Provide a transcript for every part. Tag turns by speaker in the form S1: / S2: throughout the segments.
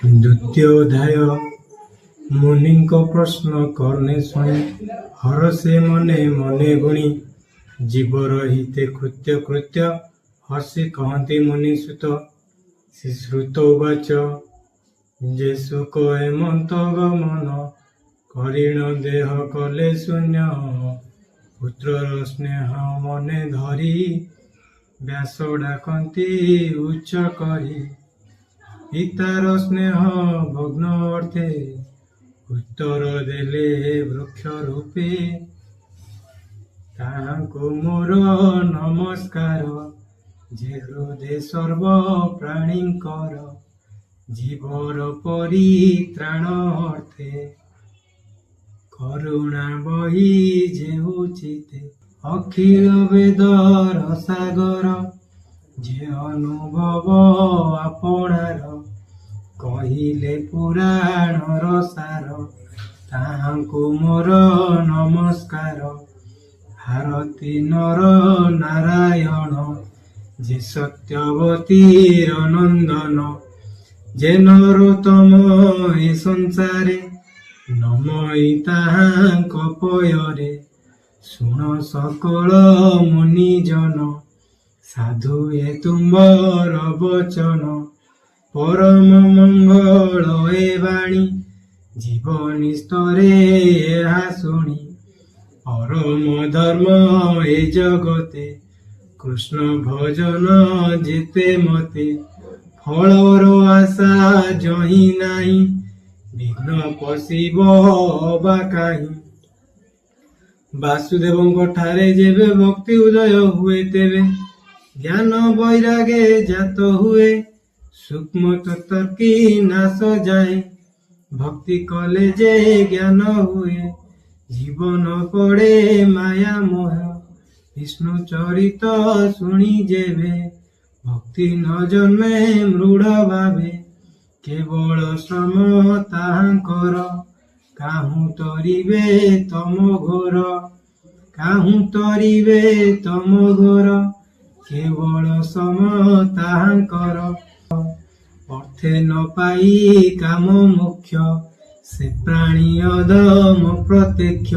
S1: ଦ୍ୱିତୀୟୋଧ୍ୟାୟ ମୁନିଙ୍କ ପ୍ରଶ୍ନ କର୍ଣ୍ଣେ ଶୁଣି ହରଷେ ମନେ ମନେ ଗୁଣି ଜୀବର ହିତେ କୃତ୍ୟ କୃତ୍ୟ ହସି କହନ୍ତି ମୁନିସୁତ। ଶ୍ରୀଶ୍ରୁତ ଉବାଚ ଯେ ସୁକ ହେମନ୍ତ ଗମନ କରିଣ ଦେହ କଲେ ଶୂନ୍ୟ ପୁତ୍ରର ସ୍ନେହ ମନେ ଧରି ବ୍ୟାସ ଡାକନ୍ତି ଉଚ୍ଚ କରି ପିତାର ସ୍ନେହ ଭଗ୍ନ ଅର୍ଥେ ଉତ୍ତର ଦେଲେ ବୃକ୍ଷ ରୂପେ ତାହାଙ୍କୁ ମୋର ନମସ୍କାର ଯେ ହୃଦେ ସର୍ବ ପ୍ରାଣୀଙ୍କର ଜୀବର ପରିତ୍ରାଣ ଅର୍ଥେ କରୁଣା ବହି ଯେଉଚିତେ ଅଖିଳ ବେଦର ସାଗର ଯେ ଅନୁଭବ ଆପଣାର କହିଲେ ପୁରାଣର ସାର ତାହାଙ୍କୁ ମୋର ନମସ୍କାର। ଭାରତୀ ନର ନାରାୟଣ ଯେ ସତ୍ୟବତୀର ନନ୍ଦନ ଯେ ନରୋତ୍ତମ ଏ ସଂସାରେ ନମଇ ତାହାଙ୍କ ପୟରେ ଶୁଣ ସକଳ ମୁନିଜନ ସାଧୁ ଏ ତୁମ୍ଭର ବଚନ ପରମ ମଙ୍ଗଳ ଏ ବାଣୀ ଜୀବନୀ ସ୍ତରେ ଏହା ଶୁଣି ପରମ ଧର୍ମ ଏ ଜଗତେ କୃଷ୍ଣ ଭଜନ ଯେତେ ମତେ ଫଳର ଆଶା ଜହିଁ ନାହିଁ ବିଘ୍ନ ପଶିବ ବା କାହିଁ। ବାସୁଦେବଙ୍କ ଠାରେ ଯେବେ ଭକ୍ତି ଉଦୟ ହୁଏ ତେବେ ଜ୍ଞାନ ବୈରାଗେ ଜାତ ହୁଏ ସୂକ୍ଷ୍ମ ତର୍କୀ ନାଶ ଯାଏ ଭକ୍ତି କଲେ ଯେ ଜ୍ଞାନ ହୁଏ ଜୀବନ ପଡ଼େ ମାୟା ମୋହ ବିଷ୍ଣୁ ଚରିତ ଶୁଣି ଯେବେ ଭକ୍ତି ନ ଜନ୍ମେ ମୃଢ଼ ଭାବେ କେବଳ ଶ୍ରମ ତାହାଙ୍କର କାହୁଁ ତରିବେ ତମ ଘୋର କାହୁଁ ତରିବେ ତମ ଘୋର କେବଳ ସମ ତାହାଙ୍କର ଅର୍ଥେ ନ ପାଇ କାମ ମୁଖ୍ୟ ସେ ପ୍ରାଣୀ ଅଧମ ପ୍ରତ୍ୟକ୍ଷ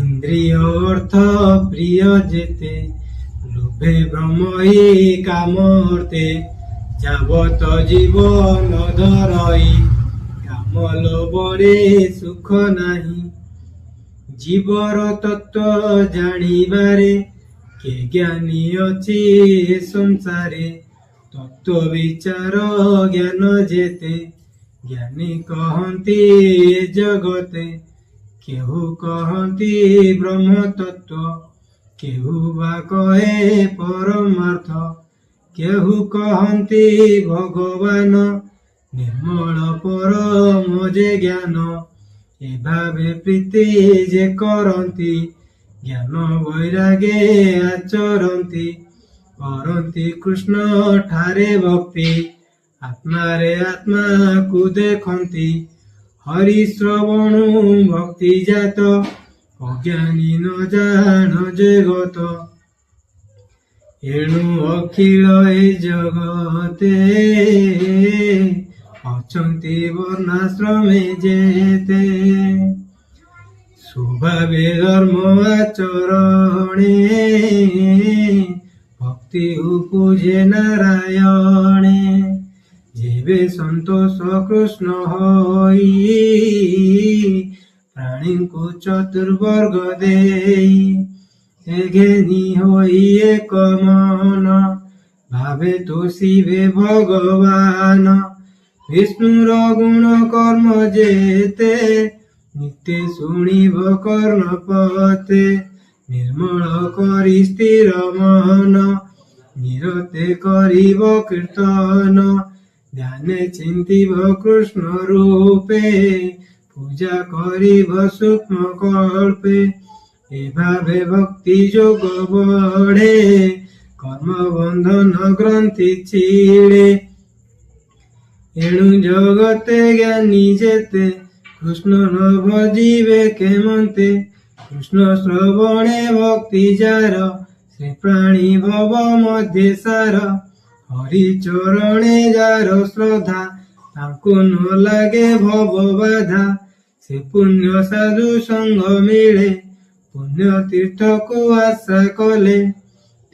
S1: ଇନ୍ଦ୍ରିୟ ଅର୍ଥ ପ୍ରିୟ ଯେତେ ଲୋଭେ ଭ୍ରମ କାମ ଅର୍ଥେ ଯାବତ ଜୀବନ ଧରଇ କାମ ଲୋଭରେ ସୁଖ ନାହିଁ ଜୀବର ତତ୍ତ୍ୱ ଜାଣିବାରେ କେ ଜ୍ଞାନୀ ଅଛି ଏ ସଂସାରେ ତତ୍ତ୍ୱ ବିଚାର ଜ୍ଞାନ ଯେତେ ଜ୍ଞାନୀ କହନ୍ତି ଏ ଜଗତେ କେହୁ କହନ୍ତି ବ୍ରହ୍ମ ତତ୍ତ୍ୱ କେହୁ ବା କହେ ପରମାର୍ଥ କେହୁ କହନ୍ତି ଭଗବାନ ନିର୍ମଳ ପରମ ଯେ ଜ୍ଞାନ ଏଭାବେ ପ୍ରୀତି ଯେ କରନ୍ତି ଜ୍ଞାନ ବୈରାଗେ ଆଚରନ୍ତି କରନ୍ତି କୃଷ୍ଣ ଠାରେ ଭକ୍ତି ଆତ୍ମାରେ ଆତ୍ମାକୁ ଦେଖନ୍ତି ହରି ଶ୍ରବଣୁ ଭକ୍ତି ଜାତ ଅଜ୍ଞାନୀ ନ ଜାଣ ଜଗତ ଏଣୁ ଅଖିଳ ଏ ଜଗତେ ଅଛନ୍ତି ବର୍ଣ୍ଣାଶ୍ରମେ ଯେତେ ସ୍ୱଭାବେ ଧର୍ମ ଆଚରଣେ ଭକ୍ତି ଉପଜେ ନାରାୟଣେ ଯେବେ ସନ୍ତୋଷ କୃଷ୍ଣ ହୋଇ ପ୍ରାଣୀଙ୍କୁ ଚତୁର୍ବର୍ଗ ଦେଇ ଘେନି ହୋଇ ଏକ ମନ ଭାବେ ତୋଷିବେ ଭଗବାନ ବିଷ୍ଣୁର ଗୁଣ କର୍ମ ଯେତେ ନିତ୍ୟ ଶୁଣିବ କର୍ଣ୍ଣପତେ ନିର୍ମଳ କରି ସ୍ଥିର ମନ ନିରତେ କରିବ କୀର୍ତ୍ତନ ଧ୍ୟାନେ ଚିନ୍ତିବ କୃଷ୍ଣ ରୂପେ ପୂଜା କରିବ ସୂକ୍ଷ୍ମ କଳ୍ପେ ଏଭାବେ ଭକ୍ତି ଯୋଗ ବଢ଼େ କର୍ମ ବନ୍ଧନ ଗ୍ରନ୍ଥି ଛିଡ଼େ ଏଣୁ ଜଗତେ ଜ୍ଞାନୀ ଯେତେ କୃଷ୍ଣ ନ ଭଜିବେ କେମନ୍ତେ କୃଷ୍ଣ ଶ୍ରବଣେ ଭକ୍ତି ଯାର ସେ ପ୍ରାଣୀ ଭବ ମଧ୍ୟେ ସାର ହରି ଚରଣେ ଯାର ଶ୍ରଦ୍ଧା ତାଙ୍କୁ ନ ଲାଗେ ଭବ ବାଧା, ସେ ପୁଣ୍ୟ ସାଧୁ ସଙ୍ଗ ମିଳେ, ପୁଣ୍ୟ ତୀର୍ଥକୁ ଆଶା କଲେ,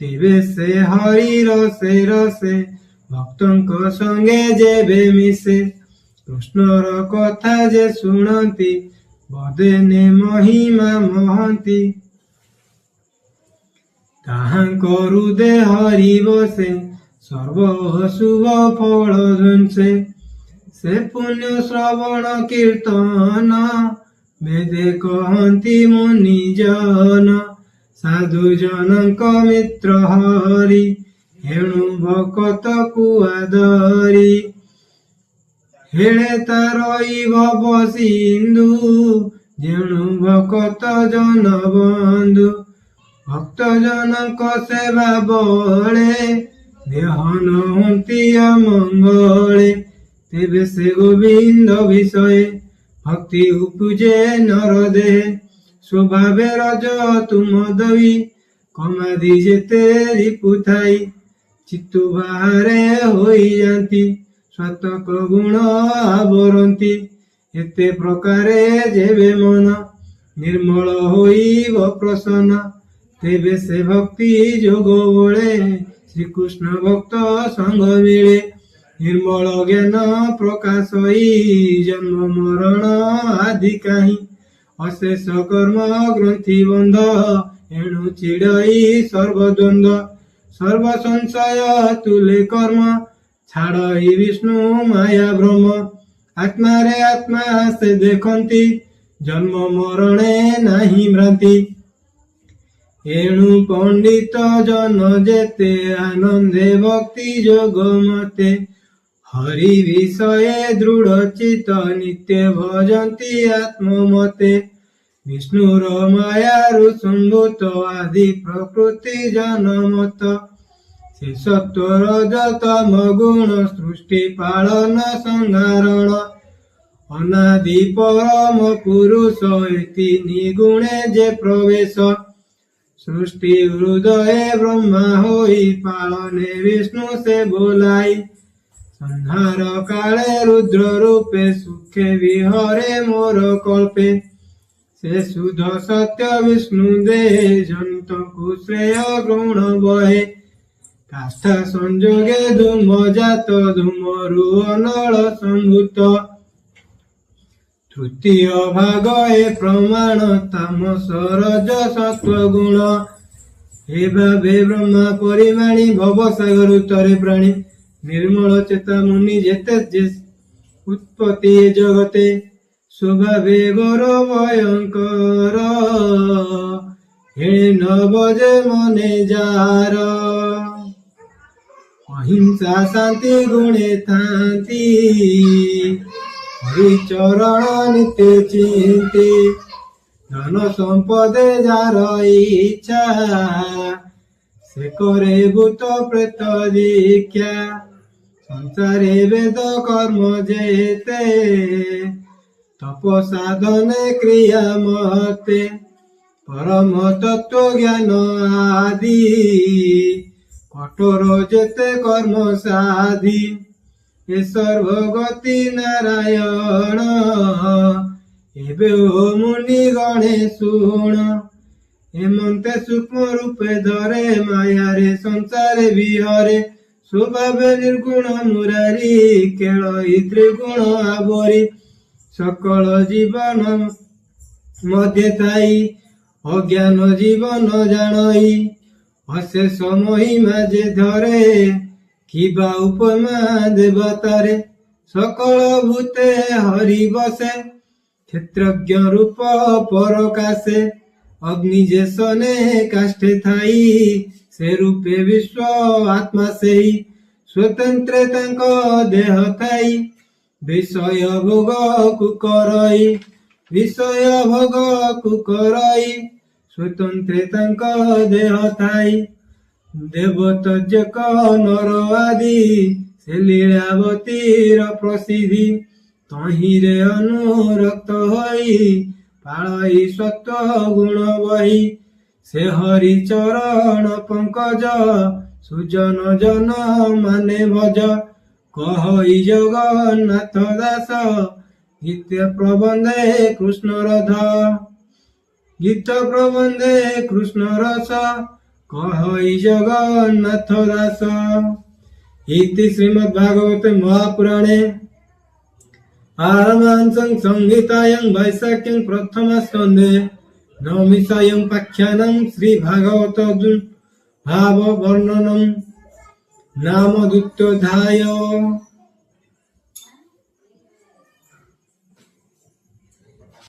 S1: ତେବେ ସେ ହରି ରସେ ରସେ, ଭକ୍ତଙ୍କ ସଙ୍ଗେ ଯେବେ ମିଶେ, କୃଷ୍ଣର କଥା ଯେ ଶୁଣନ୍ତି, ବଦେନେ ମହିମା ମହନ୍ତି, ତାହାଙ୍କ ହୃଦେ ହରି ବସେ, ସର୍ବ ଅଶୁଭ ଫଳ ଧ୍ୱଂସେ, ସେ ପୁଣ୍ୟ ଶ୍ରବଣ କୀର୍ତ୍ତନ, ବେଦେ କହନ୍ତି ମୁନିଜନ, ସାଧୁ ଜନଙ୍କ ମିତ୍ର ହରି, ଏଣୁ ଭକତକୁ ଆଦରି, ହେଳେ ତାରଇ ଭବ ସିନ୍ଧୁ, ଯେଣୁ ଭକତ ଜନ ବନ୍ଧୁ, ଭକ୍ତ ଜନଙ୍କ ସେବା ବଳେ, ଦେହ ନହନ୍ତି ଅମଙ୍ଗଳେ, ତେବେ ସେ ଗୋବିନ୍ଦ ବିଷୟ, ଭକ୍ତି ଉପୁଜେ ନର ଦେହେ, ସ୍ୱଭାବେ ରଜ ତୁମ ଦଇ, କମାଦି ଯେତେ ରିପୁ ଥାଇ, ଚିତ୍ତୁ ବାହାରେ ହୋଇଯାନ୍ତି, ସ୍ୱାତକ ଗୁଣ ଆବରନ୍ତି, ଏତେ ପ୍ରକାରେ ଯେବେ ମନ, ନିର୍ମଳ ହୋଇବ ପ୍ରସନ୍ନ, ତେବେ ସେ ଭକ୍ତି ଯୋଗ ବଳେ, ଶ୍ରୀକୃଷ୍ଣ ଭକ୍ତ ସଙ୍ଗ ମିଳେ, ନିର୍ମଳ ଜ୍ଞାନ ପ୍ରକାଶ ହୋଇ, ଜନ୍ମ ମରଣ ଆଦି କାହିଁ, ଅଶେଷ କର୍ମ ଗ୍ରନ୍ଥି ବନ୍ଧ, ଏଣୁ ଚିଡ଼ଇ ସର୍ବଦ୍ୱନ୍ଦ, ସର୍ବ ସଂଶୟ ତୁଲେ କର୍ମ, ଛାଡ଼ଇ ବିଷ୍ଣୁ ମାୟା ଭ୍ରମ, ଆତ୍ମାରେ ଆତ୍ମା ସେ ଦେଖନ୍ତି, ଜନ୍ମ ମରଣେ ନାହିଁ ଭ୍ରାନ୍ତି, ଏଣୁ ପଣ୍ଡିତ ଜନ ଯେତେ, ଆନନ୍ଦେ ଭକ୍ତି ଯୋଗ ମତେ, ହରି ବିଷये ଦୃଢ଼ ଚିତ, ନିତ୍ୟ ଭଜନ୍ତି ଆତ୍ମମତେ, ବିଷ୍ଣୁର ମାୟାରୁ ସମ୍ଭୂତ, ଆଦି ପ୍ରକୃତି ଜନମତ, ସେ ସତ୍ୱ ରଜ ତମ ଗୁଣ, ସୃଷ୍ଟି ପାଳନ ସଂହାରଣ, ଅନାଦି ପରମ ପୁରୁଷ, ଏ ତିନି ଗୁଣେ ଯେ ପ୍ରବେଶ, ସୃଷ୍ଟି ହୃଦয়ে ବ୍ରହ୍ମା ହୋଇ, ପାଳନେ ବିଷ୍ଣୁ ସେ ବୋଲାଇ, ସଂହାର କାଳେ ରୁଦ୍ର ରୂପେ, ସୁଖେ ବିହରେ ମୋର କଳ୍ପେ, ସେ ଶୁଦ୍ଧ ସତ୍ୟ ବିଷ୍ଣୁ ଦେହେ, ଜନ୍ତଙ୍କୁ ଶ୍ରେୟ ଗୁଣ ବହେ, କାଷ୍ଠା ସଂଯୋଗେ ଧୂମ ଜାତ, ଧୂମରୁ ଅନଳ ସମ୍ଭୂତ, ତୃତୀୟ ଭାଗ ଏ ପ୍ରମାଣ, ତାମସ ରଜ ସତ୍ୱ ଗୁଣ, ଏ ଭାବେ ବ୍ରହ୍ମା ପରିମାଣି, ଭବସାଗର ଉତ୍ତରେ ପ୍ରାଣୀ, ନିର୍ମଳ ଚେତା ମୁନି ଯେତେ ଯେ ଉତ୍ପତ୍ତି ଏ ଜଗତେ, ସ୍ୱଭାବେ ଘୋର ଭୟଙ୍କର, ହେଳେ ନ ବଜେ ମନେ ଯାର, ଅହିଂସା ଶାନ୍ତି ଗୁଣେ ଥାନ୍ତି, ହରି ଚରଣ ନିତେ ଚିନ୍ତି, ଧନ ସମ୍ପଦେ ଯାର ଇଚ୍ଛା, ସେ କରେ ଭୂତ ପ୍ରେତ ଦୀକ୍ଷା, ସଂସାରେ ବେଦ କର୍ମ ଯେତେ, ତପ ସାଧନେ କ୍ରିୟା ମତେ, ପରମ ତତ୍ତ୍ୱ ଜ୍ଞାନ ଆଦି, କଠୋର ଯେତେ କର୍ମ ସାଧି, ଏ ସର୍ବଗତି ନାରାୟଣ, ଏବେ ଓ ମୁନି ଗଣେ ଶୁଣ, ଏମନ୍ତେ ସୂକ୍ଷ୍ମ ରୂପେ ଧରେ, ମାୟାରେ ସଂସାରେ ବିହରେ, ସ୍ୱଭାବେ ନିର୍ଗୁଣ ମୁରାରି, କେଳଇ ତ୍ରିଗୁଣ ଆବରି, ସକଳ ଜୀବନ ମଧ୍ୟେ ଥାଇ, ଅଜ୍ଞାନ ଜୀବନ ଜାଣଇ, ଅଶେଷ ମହିମା ଯେ ଧରେ, କିବା ଉପମା ଦେବତାରେ, ସକଳ ଭୂତେ ହରି ବସେ, କ୍ଷେତ୍ରଜ୍ଞ ରୂପ ପରକାଶେ, ଅଗ୍ନି ଯେ ସନେ କାଷ୍ଠେ ଥାଇ, ସେ ରୂପେ ବିଶ୍ୱ ଆତ୍ମା ସେଇ, ସ୍ୱତନ୍ତ୍ର ତାଙ୍କ ଦେହ ଥାଇ, ବିଷୟ ଭୋଗକୁ କରଇ, ବିଷୟ ଭୋଗକୁ କରଇ, ସ୍ୱତନ୍ତ୍ର ତାଙ୍କ ଦେହ ଥାଇ, ଦେବତଜକ ନର ଆଦି, ସେ ଲୀଳାବତୀର ପ୍ରସିଦ୍ଧି, ତହିଁରେ ଅନୁରକ୍ତ ହୋଇ, ପାଳଇ ସତ୍ୱ ଗୁଣ ବହି, ସେ ହରି ଚରଣ ପଙ୍କଜ, ସୁଜନ ଜନ ମାନେ ଭଜ, କହଇ ଜଗନ୍ନାଥ ଦାସ ଗୀତ ପ୍ରବନ୍ଧେ କୃଷ୍ଣ ରଥ ଗୀତ ପ୍ରବନ୍ଧେ କୃଷ୍ଣ ରସ କହଇ ଜଗନ୍ନାଥ ଦାସ। ଇତି ଶ୍ରୀମଦ୍ ଭାଗବତେ ମହାପୁରାଣେ ପାରମାଂସଂ ସଂହିତାୟଂ ବୈଶାଖ୍ୟଂ ପ୍ରଥମ ସ୍କନ୍ଧେ ନମିଷାୟଂ ପାଖ୍ୟାନଂ ଶ୍ରୀ ଭାଗବତ ଭାବ ବର୍ଣ୍ଣନଂ ନାମ ଦ୍ୱିତୀୟୋଧ୍ୟାୟ।